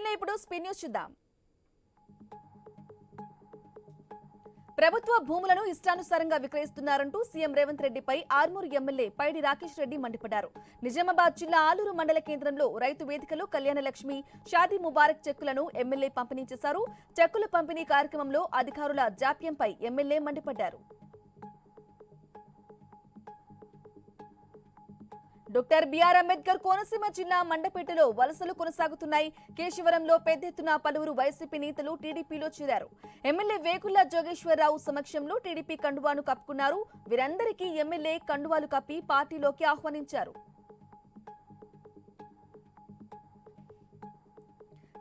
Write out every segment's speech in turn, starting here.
ఇప్పుడు స్పీ న్యూస్ చూద్దాం. ప్రభుత్వ భూములను ఇష్టానుసారంగా విక్రయిస్తున్నారంటూ సీఎం రేవంత్ రెడ్డిపై ఆర్మూరు ఎమ్మెల్యే పైడి రాకేష్ రెడ్డి మండిపడ్డారు. నిజామాబాద్ జిల్లా ఆలూరు మండల కేంద్రంలో రైతు వేదికలో కళ్యాణ లక్ష్మి షాదీ ముబారక్ చెక్కులను ఎమ్మెల్యే పంపిణీ చేశారు. చెక్కుల పంపిణీ కార్యక్రమంలో అధికారుల జాప్యంపై ఎమ్మెల్యే మండిపడ్డారు. డాక్టర్ బిఆర్ అంబేద్కర్ కోనసీమ జిల్లా మండపేటలో వలసలు కొనసాగుతున్నాయి. కేశవరంలో పెద్ద ఎత్తున పలువురు వైసీపీ నేతలు టీడీపీలో చేరారు. ఎమ్మెల్యే వేగుళ్ల జోగేశ్వరరావు సమక్షంలో టీడీపీ కండువాను కప్పుకున్నారు. వీరందరికీ ఎమ్మెల్యే కండువాలు కప్పి పార్టీలోకి ఆహ్వానించారు.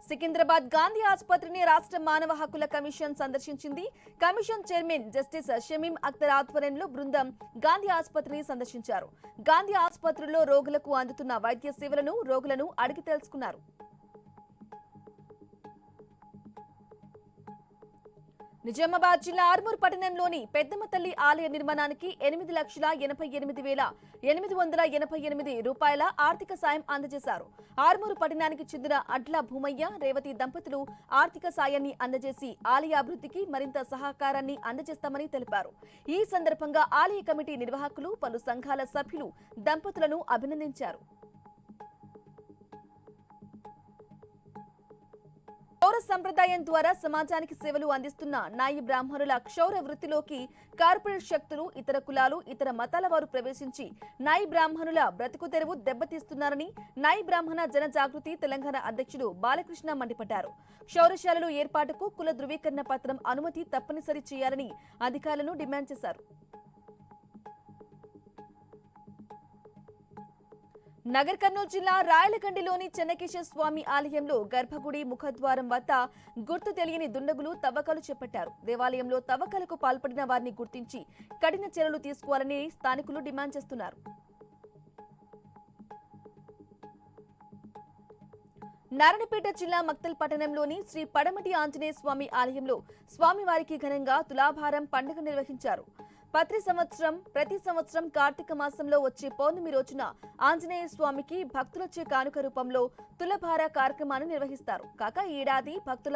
సికింద్రాబాద్ గాంధీ ఆసుపత్రిని రాష్ట్ర మానవ హక్కుల కమిషన్ సందర్శించింది. Commission chairman justice Shamim Akhtar ఆధ్వర్యంలో బృందం గాంధీ ఆసుపత్రిని సందర్శించారు. గాంధీ ఆసుపత్రిలో రోగులకు అందుతున్న వైద్య సేవలను రోగులను అడిగి తెలుసుకున్నారు. నిజామాబాద్ జిల్లా ఆర్మూర్ పట్టణంలోని పెద్దమ్మ తల్లి ఆలయ నిర్మాణానికి 8,88,888 రూపాయల ఆర్థిక సాయం అందజేశారు. ఆర్మూరు పట్టణానికి చెందిన అడ్ల భూమయ్య రేవతి దంపతులు ఆర్థిక సాయాన్ని అందజేసి ఆలయ అభివృద్ధికి మరింత సహకారాన్ని అందజేస్తామని తెలిపారు. ఈ సందర్భంగా ఆలయ కమిటీ నిర్వాహకులు పలు సంఘాల సభ్యులు దంపతులను అభినందించారు. క్షౌర సంప్రదాయం ద్వారా సమాజానికి సేవలు అందిస్తున్న నాయి బ్రాహ్మణుల క్షౌర వృత్తిలోకి కార్పొరేట్ శక్తులు, ఇతర కులాలు, ఇతర మతాల వారు ప్రవేశించి నాయి బ్రాహ్మణుల బ్రతుకు తెరువు దెబ్బతీస్తున్నారని నాయి బ్రాహ్మణ జన జాగృతి తెలంగాణ అధ్యక్షుడు బాలకృష్ణ మండిపడ్డారు. క్షౌరశాలలు ఏర్పాటుకు కుల ధృవీకరణ పత్రం అనుమతి తప్పనిసరి చేయాలని అధికారులను డిమాండ్ చేశారు. నగర్ కర్నూలు జిల్లా రాయలకండిలోని చెన్నకేశ్వర స్వామి ఆలయంలో గర్భగుడి ముఖద్వారం వద్ద గుర్తు తెలియని దుండగులు తవ్వకాలు చేపట్టారు. దేవాలయంలో తవ్వకాలకు పాల్పడిన వారిని గుర్తించి కఠిన చర్యలు తీసుకోవాలని స్థానికులు డిమాండ్ చేస్తున్నారు. నారాయణపేట జిల్లా మక్తల్ పట్టణంలోని శ్రీ పడమటి ఆంజనేయ స్వామి ఆలయంలో స్వామివారికి ఘనంగా తులాభారం పండుగ నిర్వహించారు. ప్రతి సంవత్సరం కార్తీక మాసంలో వచ్చే పౌర్ణమి రోజున ఆంజనేయ స్వామికి భక్తులచే కానుక రూపంలో తులభార కార్యక్రమాన్ని నిర్వహిస్తారు. కాగా ఈ ఏడాది భక్తుల